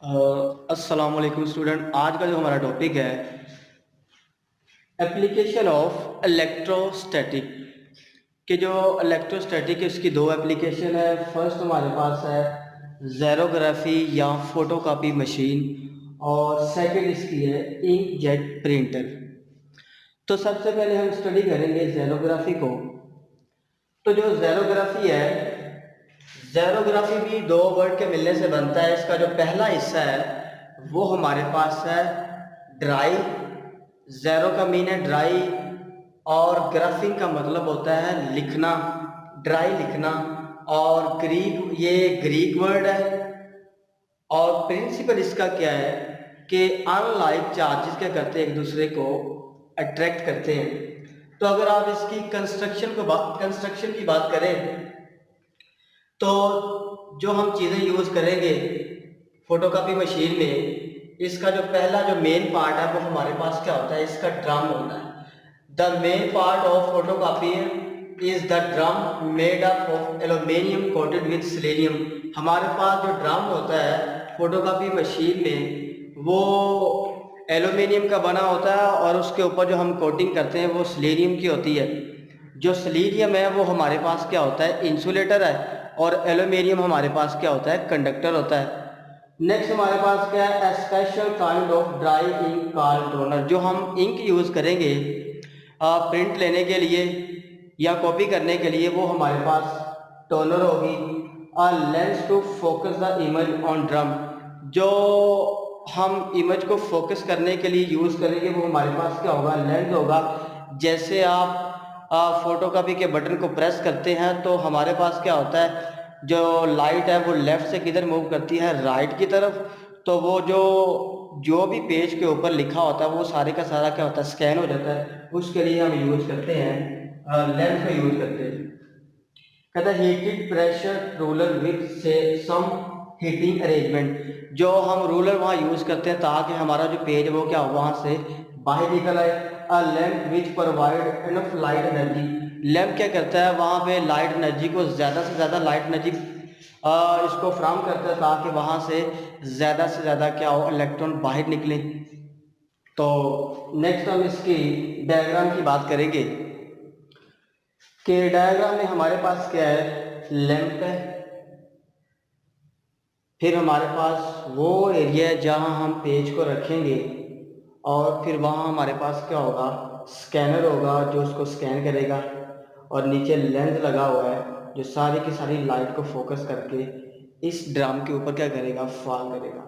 अस्सलाम वालेकुम स्टूडेंट। आज का जो हमारा टॉपिक है एप्लीकेशन ऑफ इलेक्ट्रोस्टैटिक कि जो इलेक्ट्रोस्टैटिक है उसकी दो एप्लीकेशन है। फर्स्ट हमारे पास है ज़ेरोग्राफी या फोटोकॉपी मशीन और सेकंड इसकी है इंकजेट प्रिंटर। तो सबसे पहले हम स्टडी करेंगे ज़ेरोग्राफी को। तो जो ज़ेरोग्राफी है, ज़ेरोग्राफी भी दो वर्ड के मिलने से बनता है। इसका जो पहला हिस्सा है वो हमारे पास है ड्राई। ज़ेरो का मीन है ड्राई और ग्राफिंग का मतलब होता है लिखना, ड्राई लिखना। और ग्रीक, ये ग्रीक वर्ड है। और प्रिंसिपल इसका क्या है कि अनलाइक चार्जेस क्या करते हैं, एक दूसरे को अट्रैक्ट करते हैं। तो अगर आप इसकी कंस्ट्रक्शन की बात करें तो जो हम चीज़ें यूज़ करेंगे फोटोकॉपी मशीन में, इसका जो पहला जो मेन पार्ट है वो हमारे पास क्या होता है, इसका ड्रम होता है। The main part of photocopy is the drum made up of aluminium coated with selenium. हमारे पास जो ड्रम होता है फोटोकॉपी मशीन में वो एल्यूमिनियम का बना होता है और उसके ऊपर जो हम कोटिंग करते हैं वो सिलेनियम की होती है। जो सिलीनियम है वो हमारे पास क्या होता है, इंसुलेटर है। और एल्यूमिनियम हमारे पास क्या होता है, कंडक्टर होता है। नेक्स्ट हमारे पास क्या है, special kind of dry ink called toner. जो हम इंक यूज़ करेंगे प्रिंट लेने के लिए या कॉपी करने के लिए, वो हमारे पास टोनर होगी। A lens to focus the image on drum. जो हम इमेज को फोकस करने के लिए यूज़ करेंगे वो हमारे पास क्या होगा, लेंस होगा। जैसे आप फोटोकॉपी के बटन को प्रेस करते हैं तो हमारे पास क्या होता है, जो लाइट है वो लेफ़्ट से किधर मूव करती है, राइट की तरफ। तो वो जो भी पेज के ऊपर लिखा होता है वो सारे का सारा क्या होता है, स्कैन हो जाता है। उसके लिए हम यूज़ करते हैं लेंस का यूज़ करते हैं। कहता है हीटेड प्रेशर रूलर विथ से सम हीटिंग अरेंजमेंट। जो हम रूलर वहाँ यूज़ करते हैं ताकि हमारा जो पेज है वो क्या हो, वहाँ से बाहर निकल आए। अ lamp which provide enough light energy. Lamp क्या करता है, वहाँ पे लाइट एनर्जी को ज़्यादा से ज़्यादा लाइट एनर्जी इसको फ्राहम करता है ताकि वहाँ से ज़्यादा क्या हो, इलेक्ट्रॉन बाहर निकले। तो नेक्स्ट हम इसकी डायग्राम की बात करेंगे कि डायग्राम में हमारे पास क्या है, लैंप है। फिर हमारे पास वो एरिया है जहाँ हम पेज को रखेंगे और फिर वहाँ हमारे पास क्या होगा, स्कैनर होगा जो उसको स्कैन करेगा। और नीचे लेंस लगा हुआ है जो सारी की सारी लाइट को फोकस करके इस ड्रम के ऊपर क्या करेगा, फॉल करेगा।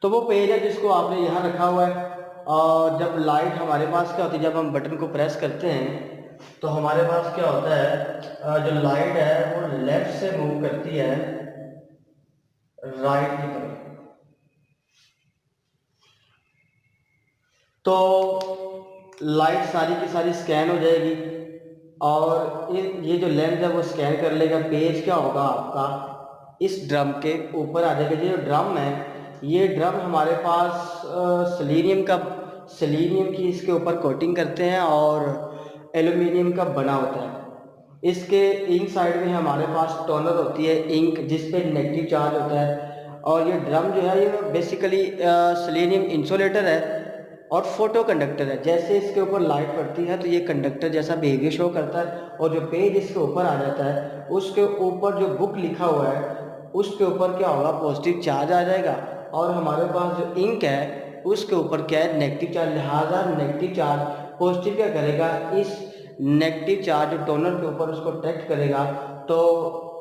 तो वो पेज है जिसको आपने यहाँ रखा हुआ है। और जब लाइट हमारे पास क्या होती है, जब हम बटन को प्रेस करते हैं तो हमारे पास क्या होता है, जो लाइट है वो लेफ्ट से मूव करती है राइट की तरफ। तो लाइट सारी की सारी स्कैन हो जाएगी और ये जो लेंस है वो स्कैन कर लेगा। पेज क्या होगा आपका, इस ड्रम के ऊपर आ जाएगा। ये जो ड्रम है, ये ड्रम हमारे पास सेलेनियम की इसके ऊपर कोटिंग करते हैं और एल्यूमिनियम का बना होता है। इसके इंक साइड में हमारे पास टोनर होती है इंक जिस पे नेगेटिव चार्ज होता है। और ये ड्रम जो है ये बेसिकली सेलेनियम इंसुलेटर है और फोटो कंडक्टर है। जैसे इसके ऊपर लाइट पड़ती है तो ये कंडक्टर जैसा बिहेवियर शो करता है और जो पेज इसके ऊपर आ जाता है उसके ऊपर जो बुक लिखा हुआ है उसके ऊपर क्या होगा, पॉजिटिव चार्ज आ जाएगा। और हमारे पास जो इंक है उसके ऊपर क्या है, नेगेटिव चार्ज। लिहाजा नेगेटिव चार्ज पॉजिटिव क्या करेगा, इस नेगेटिव चार्ज टोनर के ऊपर उसको अट्रैक्ट करेगा तो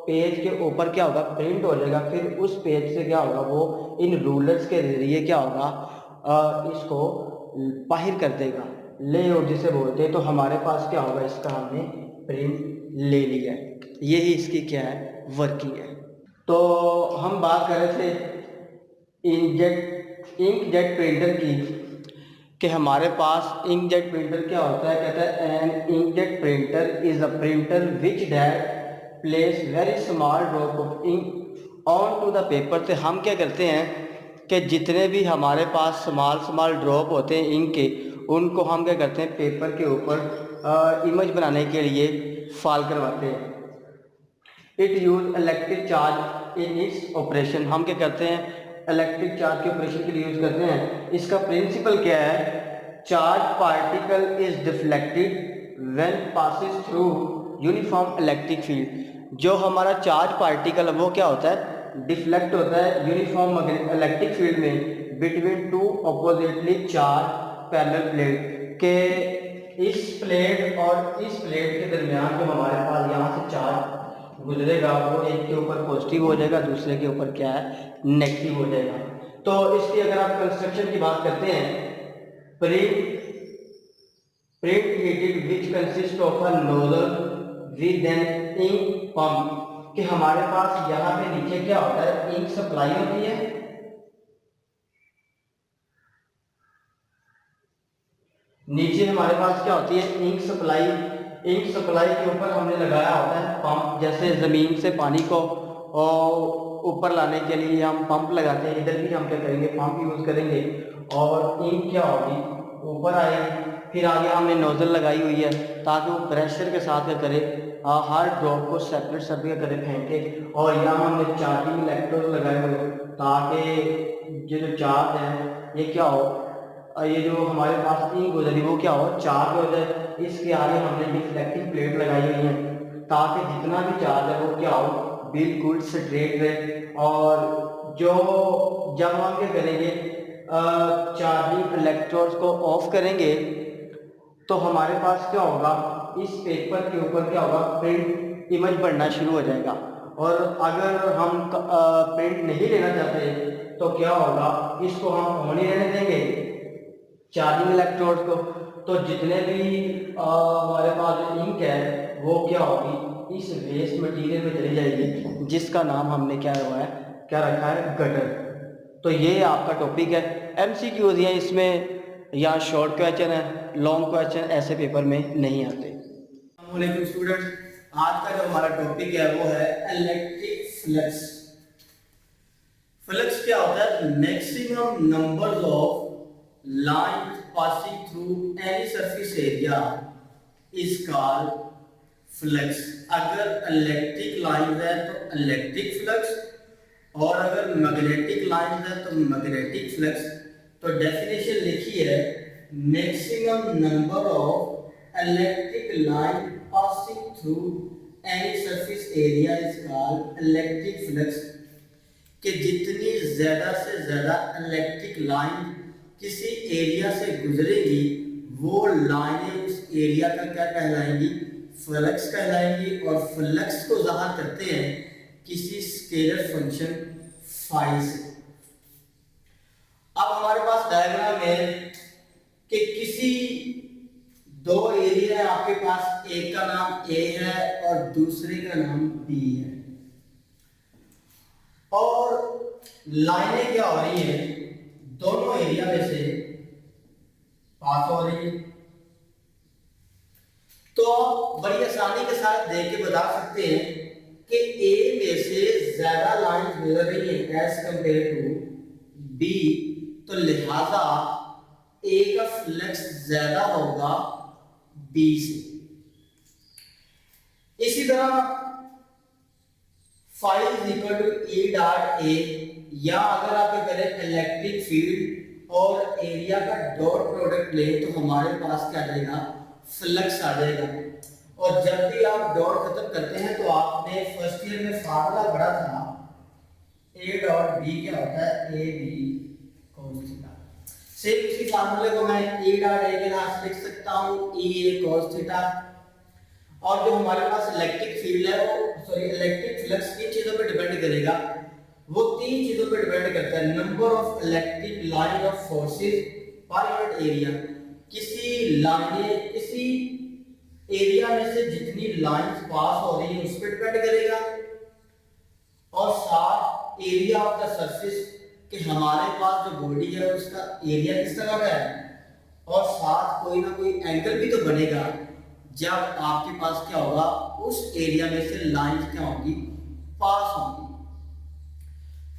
पेज के ऊपर क्या होगा, प्रिंट हो जाएगा। फिर उस पेज से क्या होगा, वो इन रूलर्स के जरिए क्या होगा, इसको बाहर कर देगा, लेआउट जिसे बोलते हैं। तो हमारे पास क्या होगा, इसका हमने प्रिंट ले लिया है। यही इसकी क्या है, वर्किंग है। तो हम बात कर रहे थे इंकजेट प्रिंटर की कि हमारे पास इंकजेट प्रिंटर क्या होता है। कहता है an inkjet printer is a printer which that place very small drop of ink on to the paper. तो हम क्या करते हैं कि जितने भी हमारे पास स्मॉल स्मॉल ड्रॉप होते हैं इंक के, उनको हम क्या करते हैं, पेपर के ऊपर इमेज बनाने के लिए फॉल करवाते हैं। It use electric charge in its operation. हम क्या करते हैं, इलेक्ट्रिक चार्ज के ऑपरेशन के लिए यूज करते हैं। इसका प्रिंसिपल क्या है? Charge particle is deflected when passes through uniform electric field. जो हमारा चार्ज पार्टिकल है वो क्या होता है? डिफ्लेक्ट होता है यूनिफॉर्म इलेक्ट्रिक फील्ड में between two oppositely charge parallel plate के। इस प्लेट और इस प्लेट के दरमियान जो हमारे पास यहाँ से चार्ज गुजरेगा वो एक के ऊपर पॉजिटिव हो जाएगा, दूसरे के ऊपर क्या है? नेगेटिव हो जाएगा। तो इसकी अगर आप कंस्ट्रक्शन की बात करते हैं, print heated which consist of a nozzle with an ink pump, कि हमारे पास यहाँ पे नीचे क्या होता है? इंक सप्लाई होती है। नीचे हमारे पास क्या होती है? Ink supply. इंक सप्लाई के ऊपर हमने लगाया होता है पंप। जैसे ज़मीन से पानी को ऊपर लाने के लिए हम पंप लगाते हैं, इधर भी हम क्या करेंगे? पंप यूज़ करेंगे और इंक क्या होगी? ऊपर आएगी। फिर आगे हमने नोज़ल लगाई हुई है ताकि वो प्रेशर के साथ क्या करे? हर ड्रॉप को सेपरेट सेपरेट करे, फेंके। और यहाँ हमने चार्जिंग इलेक्ट्रोड लगाए हुए ताकि जो चार्ज है ये क्या हो, ये जो हमारे पास इंक गुजरी वो क्या हो? चार्ज हो जाए। इसके आगे हमने डिफ्लेक्टिंग प्लेट लगाई हुई है ताकि जितना भी चार्ज है वो क्या हो? बिल्कुल स्ट्रेट रहे। और जो जब हम क्या करेंगे? चार्जिंग इलेक्ट्रोड्स को ऑफ करेंगे तो हमारे पास क्या होगा? इस पेपर के ऊपर क्या होगा? प्रिंट इमेज बनना शुरू हो जाएगा। और अगर हम प्रिंट नहीं लेना चाहते तो क्या होगा? इसको हम ऑन ही रहने देंगे चार्जिंग इलेक्ट्रोड को। तो जितने भी हमारे पास इंक है वो क्या होगी? इस वेस्ट मटेरियल में चली जाएगी, जिसका नाम हमने क्या रखा है? गटर। तो ये आपका टॉपिक है। एमसीक्यूज हैं इसमें, या शॉर्ट क्वेश्चन है, लॉन्ग क्वेश्चन ऐसे पेपर में नहीं आते। अस्सलामुअलैकुम स्टूडेंट्स, आज का जो हमारा टॉपिक है वो है इलेक्ट्रिक फ्लक्स। फ्लक्स क्या होता है? Maximum number of line passing through any surface area is called flux. अगर इलेक्ट्रिक लाइन है तो इलेक्ट्रिक फ्लक्स, और अगर मैग्नेटिक लाइन है तो मैग्नेटिक फ्लक्स। तो डेफिनेशन लिखी है, maximum number of electric line passing through any surface area is called electric flux. कि जितनी ज्यादा से ज्यादा इलेक्ट्रिक लाइन किसी एरिया से गुजरेगी वो लाइनें उस एरिया का क्या कहलाएंगी? फ्लक्स कहलाएंगी। और फ्लक्स को ज़ाहिर करते हैं किसी स्केलर फंक्शन फाई से। अब हमारे पास डायग्राम है कि किसी दो एरिया है आपके पास, एक का नाम ए है और दूसरे का नाम बी है, और लाइनें क्या हो रही हैं? दोनों एरिया में से पास हो रही है। तो आप बड़ी आसानी के साथ देख के बता सकते हैं कि ए में से ज्यादा लाइन गुजर रही है एज कंपेयर टू बी, तो लिहाजा ए का फ्लक्स ज्यादा होगा बी से। इसी तरह phi is equal to E dot A, या अगर आप करें इलेक्ट्रिक फील्ड और एरिया का डॉट प्रोडक्ट ले तो हमारे पास क्या आ जाएगा? फ्लक्स आ जाएगा। और जब भी आप डॉट खत्म करते हैं तो आपने फर्स्ट ईयर में फार्मूला पढ़ा था, ए डॉट बी क्या होता है? A B cos theta. Same उसी फार्मूले को मैं ए डॉट ए के साथ लिख सकता हूं, ई ए cos थीटा। और जो हमारे पास इलेक्ट्रिक फील्ड है वो इलेक्ट्रिक फ्लक्स किन चीजों पे डिपेंड करेगा? वो तीन चीजों पे डिपेंड करता है। Number of electric line of forces per unit area, किसी एरिया में से जितनी लाइंस पास हो रही है उस पर डिपेंड करेगा। और साथ एरिया ऑफ द सरफेस, कि हमारे पास जो बॉडी है उसका एरिया किस तरह का है। और साथ कोई ना कोई एंगल भी तो बनेगा जब आपके पास क्या होगा? उस एरिया में से लाइंस क्या होंगी? पास होंगी।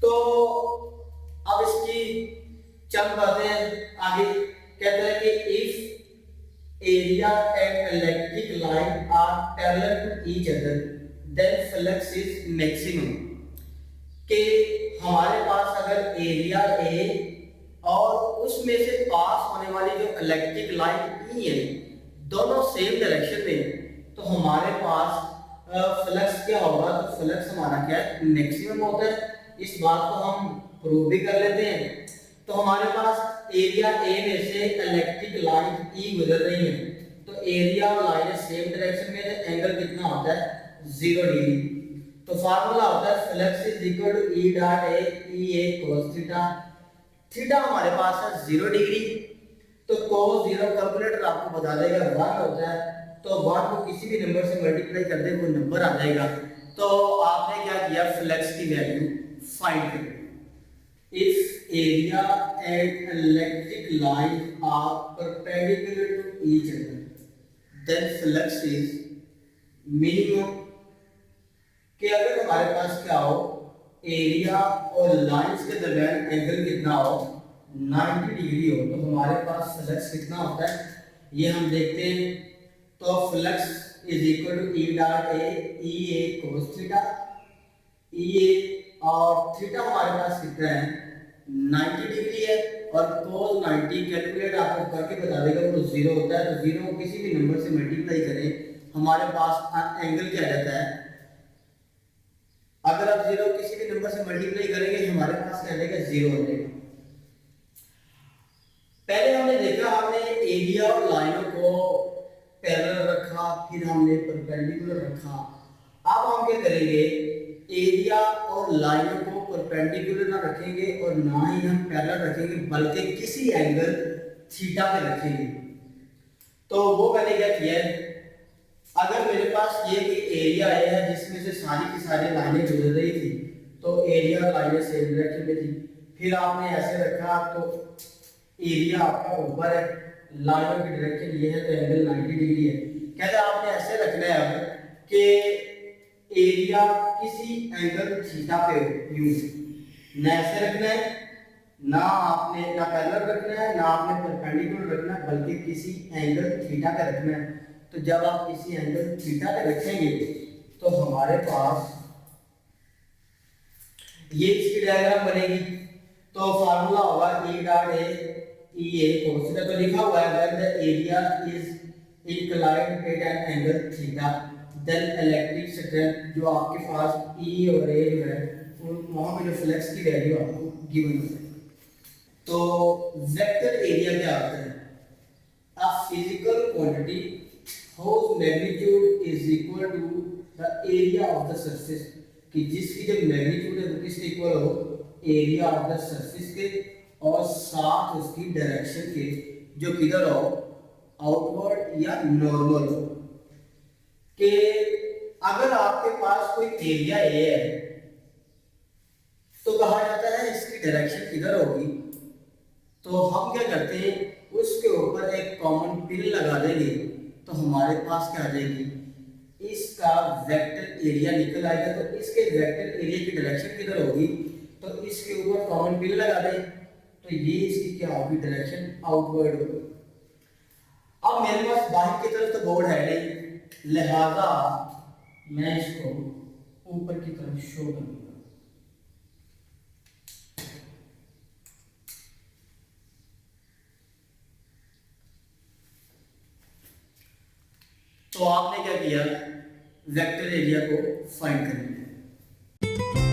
तो अब इसकी चंद बातें आगे कहते हैं कि if area and electric line are parallel to each other then flux is maximum. कि हमारे पास अगर एरिया ए और उसमें से पास होने वाली जो इलेक्ट्रिक लाइन ई है दोनों सेम डायरेक्शन में, तो हमारे पास फ्लक्स क्या होगा, तो फ्लक्स हमारा क्या है, मैक्सिमम होता है। इस बात को हम प्रूव भी कर लेते हैं। तो हमारे पास एरिया ए में से इलेक्ट्रिक लाइन ई गुजर रही है, तो एरिया और लाइन सेम डायरेक्शन में, तो एंगल कितना होता है, 0 डिग्री। तो फार्मूला होता है flux is equal to E dot A, E A cos theta. Theta हमारे पास है 0 डिग्री, तो cos 0 कैलकुलेटर आपको बता देगा 1 होता है, तो 1 को किसी भी नंबर से मल्टीप्लाई कर दे वो नंबर आ जाएगा। तो आपने क्या किया, फ्लक्स की वैल्यू फाइंड करें। If area and electric line are perpendicular to each other, then flux is minimum। कि अगर हमारे पास क्या हो, एरिया और लाइंस के दरमियान एंगल कितना हो, 90 डिग्री हो, तो हमारे पास फ्लक्स कितना होता है, ये हम देखते हैं। तो flux is equal to E dot A, E A cos theta, E A और थीटा हमारे पास कितना है, 90 डिग्री है, और cos 90 कैलकुलेट आपको करके बता देगा वो 0 होता है। तो 0 को किसी भी नंबर से मल्टीप्लाई करें, हमारे पास एंगल क्या रहता है, अगर आप 0 किसी भी नंबर से मल्टीप्लाई करेंगे हमारे पास क्या रहेगा, 0 हो जाएगा। पहले हमने देखा, हमने एरिया और लाइनों को पैरेलल रखा, फिर हमने परपेंडिकुलर रखा। अब हम क्या करेंगे, एरिया और लाइनों को परपेंडिकुलर ना रखेंगे और ना ही हम पैरेलल रखेंगे, बल्कि किसी एंगल थीटा पे रखेंगे। तो वो मैंने क्या किया है, अगर मेरे पास ये एरिया है जिसमें से सारी की सारी लाइनें गुजर रही थी, तो एरिया और लाइनें सेम डायरेक्शन में थी, फिर आपने ऐसे रखा, तो एरिया आपका ऊपर है, लाइनों की डायरेक्शन ये है, तो एंगल 90 डिग्री है। कहते हैं आपने ऐसे रखना है अब कि एरिया किसी एंगल थीटा पे यूं न ऐसे रखना है, ना आपने ना पैरेलल रखना है, ना आपने परपेंडिकुलर रखना है, बल्कि किसी एंगल थीटा पे रखना है। तो जब आप किसी एंगल थीटा पे रखेंगे तो हमारे पास ये इसकी डायग्राम बनेगी। तो फार्मूला होगा E dot A, E A cos theta. तो लिखा हुआ है when the area is inclined at an angle theta, then electric strength, जो आपके पास ई और ए जो है वहां पे जो फ्लक्स की वैल्यू आपको गिवन है। तो वेक्टर एरिया क्या होता है, a physical quantity whose magnitude is equal to the area of the surface, कि जिसकी जब मैग्नीट्यूड है वो किसके इक्वल हो, एरिया ऑफ द सरफेस के, और साथ उसकी डायरेक्शन के, जो किधर हो, आउटवर्ड या नॉर्मल हो। कि अगर आपके पास कोई एरिया ए है तो कहा जाता है इसकी डायरेक्शन किधर होगी, तो हम क्या करते हैं, उसके ऊपर एक कॉमन पिन लगा देंगे, तो हमारे पास क्या आ जाएगी, इसका वेक्टर एरिया निकल आएगा। तो इसके वेक्टर एरिया की डायरेक्शन किधर होगी, तो इसके ऊपर कॉमन पिन लगा दें, तो ये इसकी क्या होगी, डायरेक्शन आउटवर्ड होगी। अब मेरे पास बाहर की तरफ तो बोर्ड है नहीं, लिहाजा मैं इसको ऊपर की तरफ शो करूंगा। तो आपने क्या किया, वेक्टर एरिया को फाइंड कर लिया।